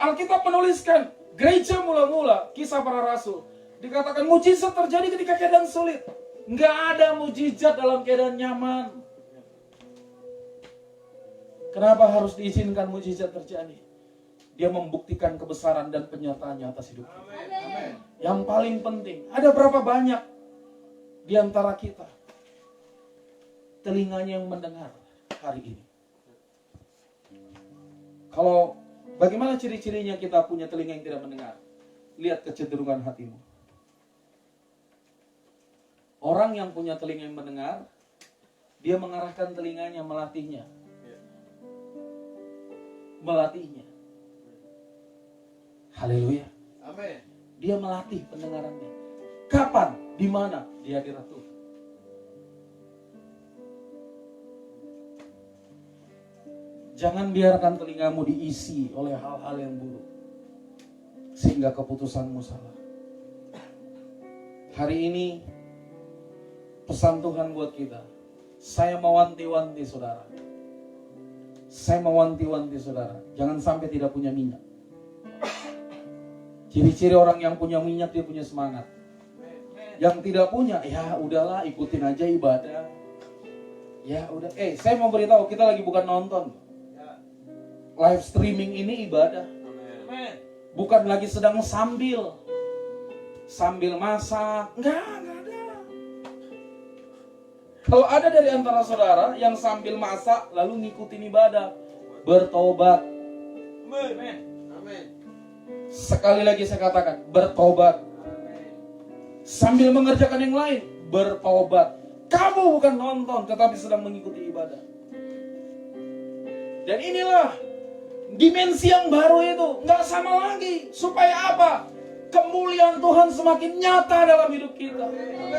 Alkitab menuliskan gereja mula-mula, Kisah Para Rasul, dikatakan mujizat terjadi ketika keadaan sulit. Nggak ada mujizat dalam keadaan nyaman. Kenapa harus diizinkan mujizat terjadi? Dia membuktikan kebesaran dan penyertaannya atas hidup kita. Amin. Yang paling penting, ada berapa banyak di antara kita telinganya yang mendengar hari ini? Kalau bagaimana ciri-cirinya kita punya telinga yang tidak mendengar? Lihat kecenderungan hatimu. Orang yang punya telinga yang mendengar, dia mengarahkan telinganya, melatihnya. Haleluya. Amin. Dia melatih pendengarannya. Kapan? Di mana? Di hadirat Tuhan. Jangan biarkan telingamu diisi oleh hal-hal yang buruk sehingga keputusanmu salah. Hari ini pesan Tuhan buat kita. Saya mewanti-wanti saudara. Saya mewanti-wanti saudara, jangan sampai tidak punya minyak. Ciri-ciri orang yang punya minyak, dia punya semangat. Yang tidak punya, ya udahlah, ikutin aja ibadah. Ya udah, saya mau beritahu, kita lagi bukan nonton. Live streaming ini ibadah. Bukan lagi sedang sambil masak. Enggak ada. Kalau ada dari antara saudara yang sambil masak lalu ngikutin ibadah, bertobat. Amin. Sekali lagi saya katakan, bertobat. Sambil mengerjakan yang lain, bertobat. Kamu bukan nonton, tetapi sedang mengikuti ibadah. Dan inilah dimensi yang baru itu, nggak sama lagi. Supaya apa? Kemuliaan Tuhan semakin nyata dalam hidup kita.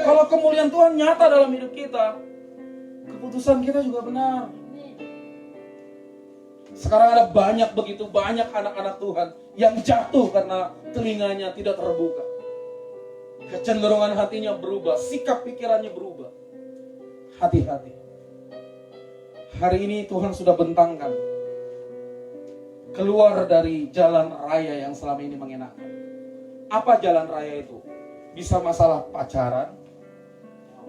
Kalau kemuliaan Tuhan nyata dalam hidup kita, keputusan kita juga benar. Sekarang ada begitu banyak anak-anak Tuhan yang jatuh karena telinganya tidak terbuka. Kecenderungan hatinya berubah, sikap pikirannya berubah. Hati-hati. Hari ini Tuhan sudah bentangkan keluar dari jalan raya yang selama ini mengenakan. Apa jalan raya itu? Bisa masalah pacaran,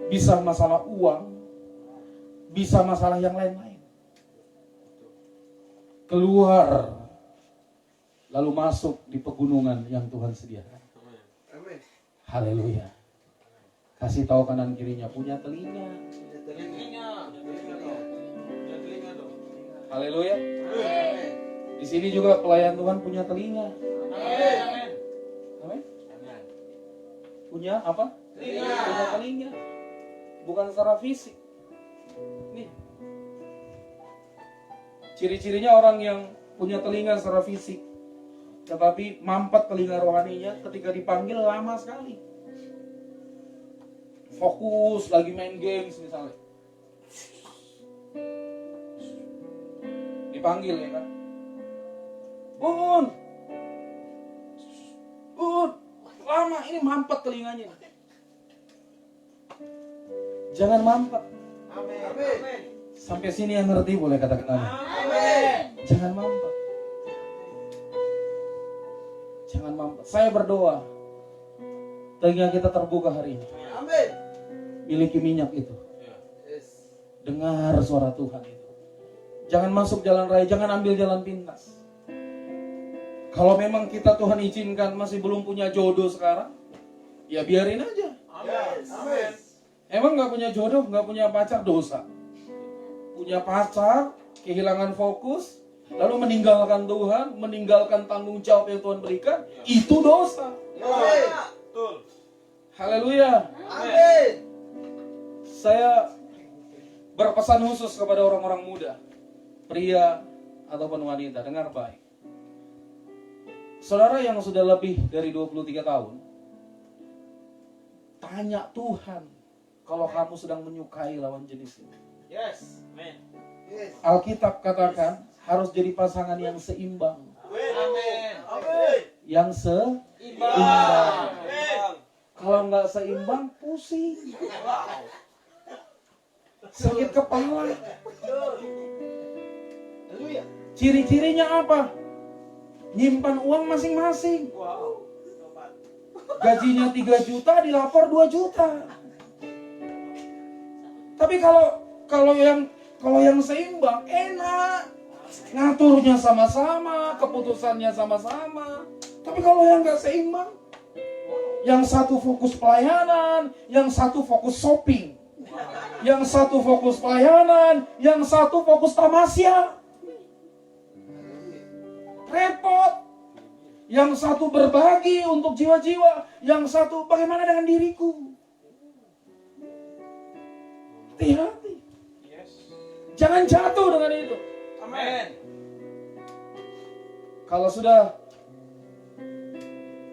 bisa masalah uang, bisa masalah yang lain-lain. Keluar, lalu masuk di pegunungan yang Tuhan sediakan. Haleluya. Kasih tahu kanan kirinya, punya telinga. Haleluya. Di sini juga pelayan Tuhan punya telinga. Amin. Punya apa? Punya telinga. Bukan secara fisik. Nih. Ciri-cirinya orang yang punya telinga secara fisik, tetapi mampet telinga rohaninya ketika dipanggil lama sekali. Fokus lagi main games misalnya. Dipanggil ya kan. Bun. Lama ini mampet telinganya. Jangan mampet. Amin. Sampai sini yang ngerti boleh katakan amin. Amin. Jangan mampet. Jangan mampet. Saya berdoa telinga kita terbuka hari ini. Amin. Miliki minyak itu. Dengar suara Tuhan itu. Jangan masuk jalan raya, jangan ambil jalan pintas. Kalau memang kita Tuhan izinkan masih belum punya jodoh sekarang, ya biarin aja. Amin. Emang gak punya jodoh, gak punya pacar, dosa. Punya pacar, kehilangan fokus, lalu meninggalkan Tuhan, meninggalkan tanggung jawab yang Tuhan berikan, itu dosa. Betul. Haleluya. Amin. Saya berpesan khusus kepada orang-orang muda, pria ataupun wanita, dengar baik. Saudara yang sudah lebih dari 23 tahun, tanya Tuhan kalau kamu sedang menyukai lawan jenis ini. Yes. Amin. Alkitab katakan harus jadi pasangan yang seimbang, Amin. Amin. yang seimbang. Kalau nggak seimbang, pusing, sakit kepala. Ciri-cirinya apa? Nyimpan uang masing-masing. Gajinya 3 juta, dilapor 2 juta. Tapi kalau yang seimbang enak, ngaturnya sama-sama, keputusannya sama-sama. Tapi kalau yang nggak seimbang, yang satu fokus pelayanan, yang satu fokus shopping, yang satu fokus pelayanan, yang satu fokus tamasya. Repot. Yang satu berbagi untuk jiwa-jiwa, yang satu bagaimana dengan diriku. Hati-hati. Jangan jatuh dengan itu. Amin. Kalau sudah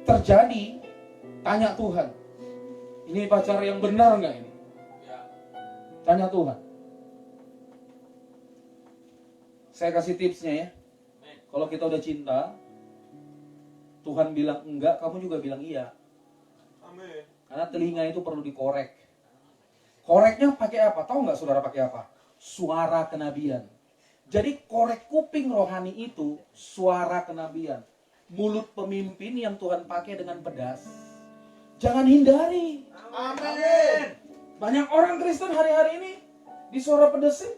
terjadi, tanya Tuhan. Ini pacar yang benar nggak ini? Tanya Tuhan. Saya kasih tipsnya ya. Kalau kita udah cinta, Tuhan bilang enggak, kamu juga bilang iya. Amin. Karena telinga itu perlu dikorek. Koreknya pakai apa? Tahu nggak saudara pakai apa? Suara kenabian. Jadi korek kuping rohani itu suara kenabian. Mulut pemimpin yang Tuhan pakai dengan pedas. Jangan hindari. Amin. Banyak orang Kristen hari-hari ini disuara pedesin.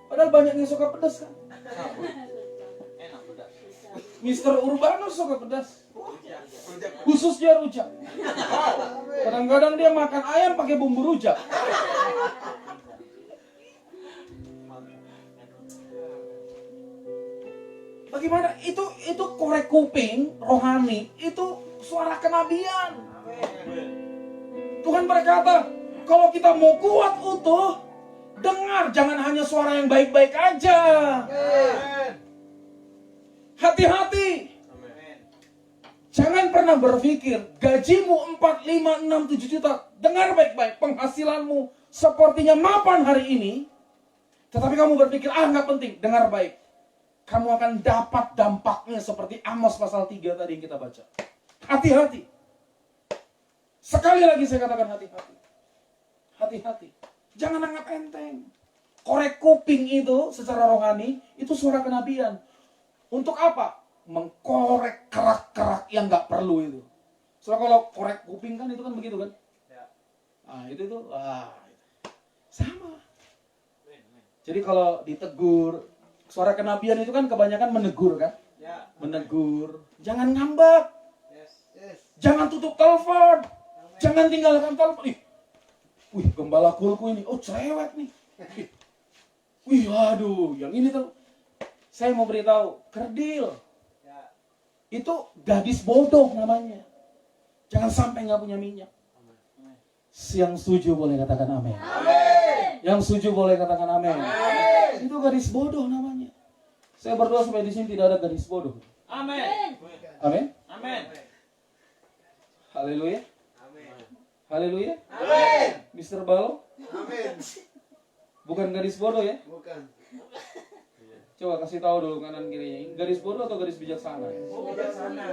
Padahal banyak yang suka pedas kan. Enak pedas. Mr. Urbanus suka pedas. Khususnya rujak. Kadang-kadang dia makan ayam pakai bumbu rujak. Bagaimana? Itu korek kuping rohani, itu suara kenabian. Tuhan berkata, kalau kita mau kuat utuh, dengar, jangan hanya suara yang baik-baik aja. Hati-hati. Jangan pernah berpikir gajimu 4, 5, 6, 7 juta. Dengar baik-baik, penghasilanmu sepertinya mapan hari ini. Tetapi kamu berpikir, nggak penting. Dengar baik. Kamu akan dapat dampaknya seperti Amos pasal 3 tadi yang kita baca. Hati-hati. Sekali lagi saya katakan hati-hati. Hati-hati. Jangan anggap enteng. Korek kuping itu secara rohani, itu suara kenabian. Untuk apa? Mengkorek kerak-kerak yang nggak perlu itu. Soalnya kalau korek kuping kan itu kan begitu kan? Ya. Nah itu sama. Jadi kalau ditegur, suara kenabian itu kan kebanyakan menegur kan? Ya. Menegur, jangan ngambek, Yes. jangan tutup telepon, jangan tinggalkan telepon. Wih, gembala kulku ini, oh cerewet nih. Wih, aduh, yang ini tuh. Saya mau beritahu, kerdil. Ya. Itu gadis bodoh namanya. Jangan sampai nggak punya minyak. Yang setuju boleh katakan amin. Yang setuju boleh katakan amin. Itu gadis bodoh namanya. Saya berdoa supaya di sini tidak ada gadis bodoh. Amin. Amin. Amin. Haleluya. Amin. Haleluya. Amin. Mister Balo, Amin. bukan gadis bodoh ya. Bukan. Coba kasih tahu dulu kanan kirinya. Gadis bodoh atau gadis bijaksana? Bijaksana.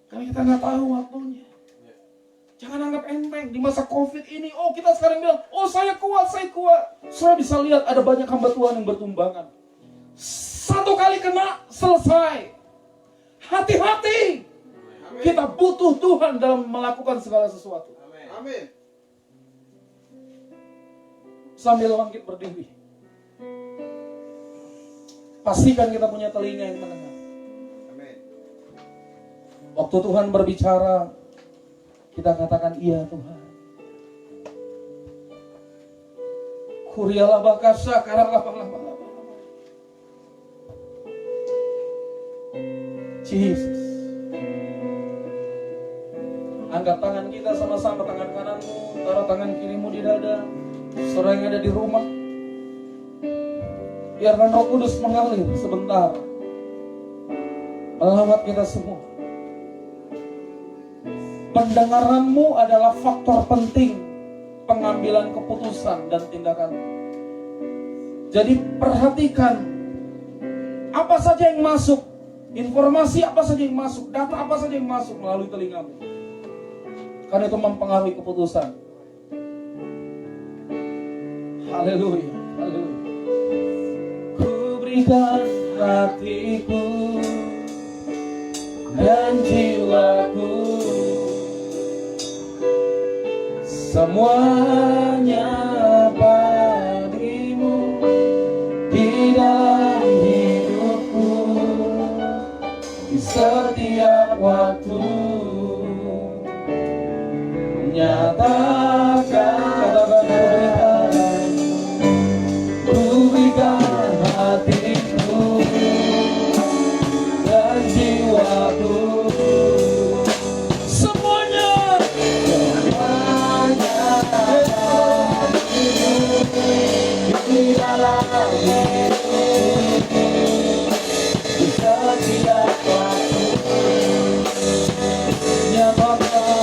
Karena kita nggak tahu waktunya. Jangan anggap enteng di masa COVID ini. Oh, kita sekarang bilang, oh saya kuat, saya kuat. Saudara bisa lihat ada banyak hamba Tuhan yang bertumbangan. Satu kali kena, selesai. Hati-hati. Kita butuh Tuhan dalam melakukan segala sesuatu. Amin. Sambil bangkit berdiri. Pastikan kita punya telinga yang mendengar. Amin. Waktu Tuhan berbicara, kita katakan iya Tuhan. Kurialah bakasa karalah. Jesus. Angkat tangan kita sama-sama, tangan kananmu, taruh tangan kirimu di dada. Saudara yang ada di rumah, biarkan Roh Kudus mengalir sebentar melawat kita semua. Pendengaranmu adalah faktor penting pengambilan keputusan dan tindakan. Jadi perhatikan apa saja yang masuk, informasi apa saja yang masuk, data apa saja yang masuk melalui telingamu. Karena itu mempengaruhi keputusan. Haleluya, haleluya. Ku berikan hatiku dan jiwaku, semuanya padamu di dalam hidupku, di setiap waktu. Nyatakan, katakan ku berikan hatiku dan jiwaku, semuanya di dalam hidupku, di setiap waktu. Nyatakan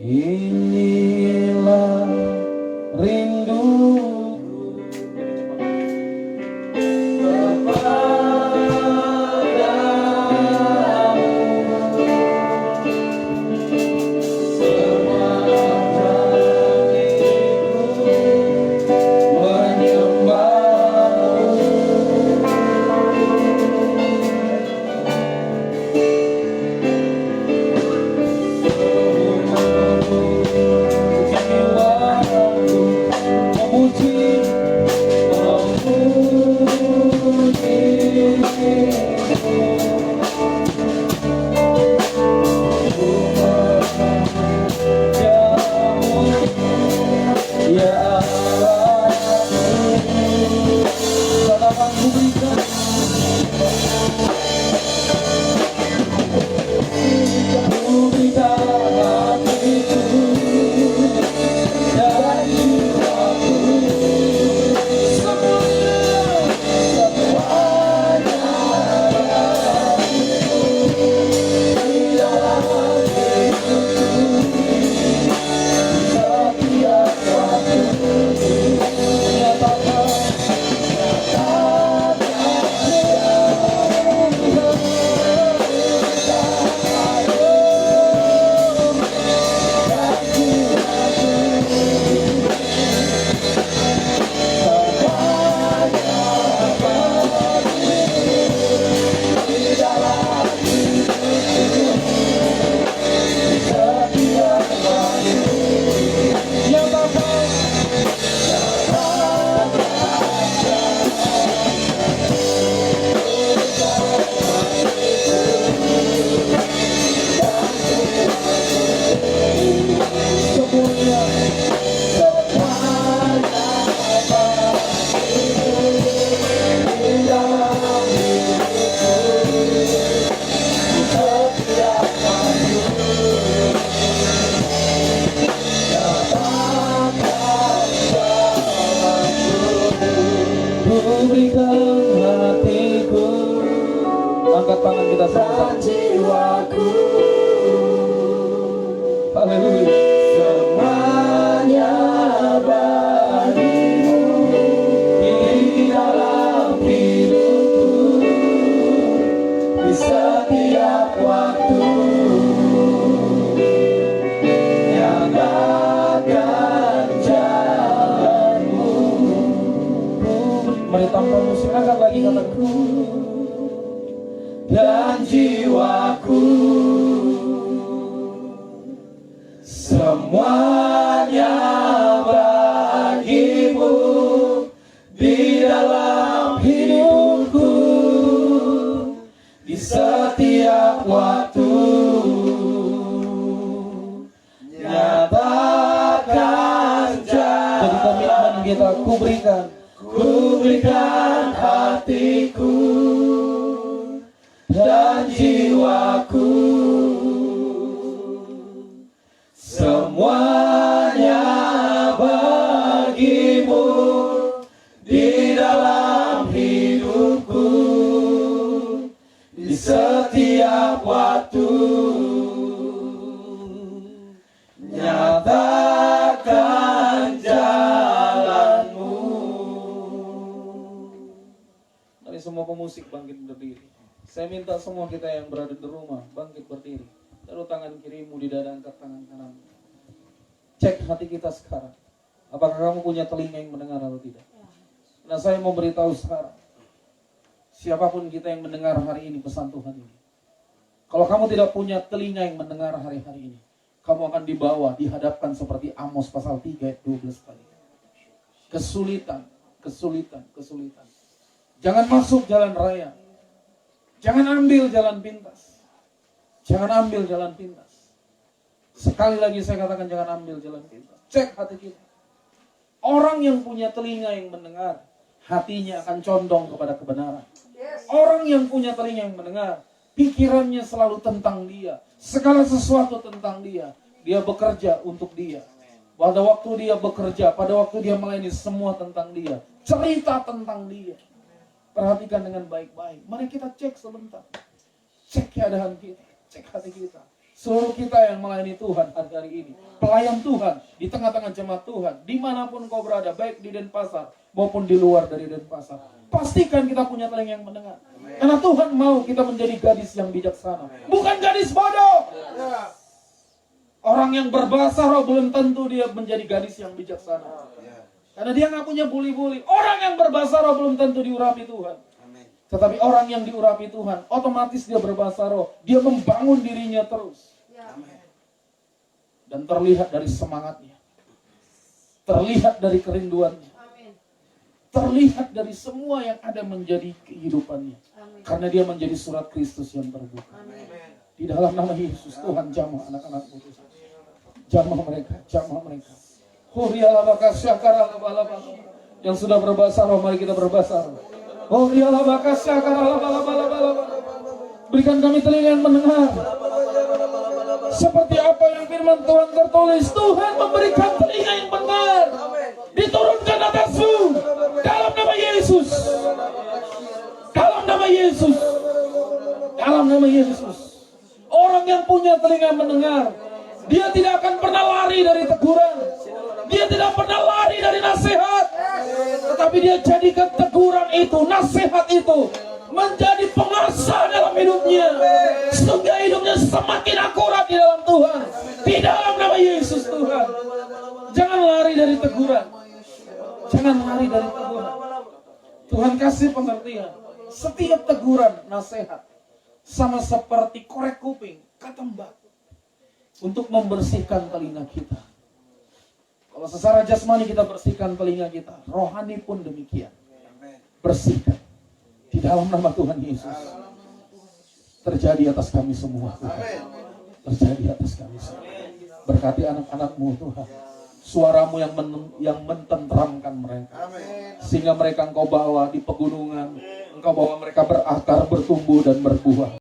inilah rinduku kepadamu, semua hatiku menyembahmu. Ku berikan berikan hatiku. Angkat tangan kita sama-sama. Jiwaku Haleluya. semuanya bagimu di dalam hidupku di setiap waktu. Nyatakan jalanmu. Mari tanpa musik angkat lagi kataku. Dan jiwaku semuanya bagimu di dalam hidupku di setiap waktu. Nyatakan Jadi komitmen kita, ku berikan hatiku dan jiwaku semuanya bagimu di dalam hidupku di setiap waktu. Nyatakan jalanmu. Mari semua pemusik bangkit berdiri. Saya minta semua kita yang berada di rumah bangkit berdiri. Taruh tangan kirimu di dada, angkat tangan kananmu. Cek hati kita sekarang. Apakah kamu punya telinga yang mendengar atau tidak? Nah, saya mau beritahu sekarang. Siapapun kita yang mendengar hari ini pesan Tuhan ini. Kalau kamu tidak punya telinga yang mendengar hari-hari ini, kamu akan dibawa, dihadapkan seperti Amos pasal 3 ayat 12 tadi. Kesulitan. Jangan masuk jalan raya. Jangan ambil jalan pintas. Sekali lagi saya katakan jangan ambil jalan pintas. Cek hati kita. Orang yang punya telinga yang mendengar, hatinya akan condong kepada kebenaran. Orang yang punya telinga yang mendengar, pikirannya selalu tentang dia. Segala sesuatu tentang dia. Dia bekerja untuk dia. Pada waktu dia bekerja, pada waktu dia melayani, semua tentang dia. Cerita tentang dia. Perhatikan dengan baik-baik. Mari kita cek sebentar. Cek keadaan kita, cek hati kita. Seluruh kita yang melayani Tuhan hari ini, pelayan Tuhan di tengah-tengah jemaat Tuhan, dimanapun kau berada, baik di Denpasar maupun di luar dari Denpasar, pastikan kita punya telinga yang mendengar. Karena Tuhan mau kita menjadi gadis yang bijaksana, bukan gadis bodoh. Orang yang berbahasa roh belum tentu dia menjadi gadis yang bijaksana. Karena dia nggak punya buli-buli. Orang yang berbahasa roh belum tentu diurapi Tuhan. Tetapi orang yang diurapi Tuhan, otomatis dia berbahasa roh. Dia membangun dirinya terus. Dan terlihat dari semangatnya. Terlihat dari kerinduannya. Terlihat dari semua yang ada menjadi kehidupannya. Karena dia menjadi surat Kristus yang terbuka. Di dalam nama Yesus, Tuhan jamah anak-anak-Mu. Jamah mereka. Yang sudah berbahasa roh, mari kita berbahasa roh. Berikan kami telinga yang mendengar. Seperti apa yang firman Tuhan tertulis, Tuhan memberikan telinga yang benar. Diturunkan atasmu dalam nama Yesus. Dalam nama Yesus. Orang yang punya telinga mendengar, dia tidak akan pernah lari dari teguran. Dia tidak pernah lari dari nasihat. Tetapi dia jadikan teguran itu, nasihat itu menjadi pengasah dalam hidupnya. Sehingga hidupnya semakin akurat di dalam Tuhan. Di dalam nama Yesus Tuhan. Jangan lari dari teguran. Tuhan kasih pengertian. Setiap teguran, nasihat sama seperti korek kuping, katembak, untuk membersihkan telinga kita. Kalau secara jasmani kita bersihkan telinga kita, rohani pun demikian. Bersihkan. Di dalam nama Tuhan Yesus. Terjadi atas kami semua, Tuhan. Terjadi atas kami semua. Berkati anak-anak-Mu, Tuhan. Suaramu yang mententeramkan mereka. Sehingga mereka Engkau bawa di pegunungan. Engkau bawa mereka berakar, bertumbuh dan berbuah.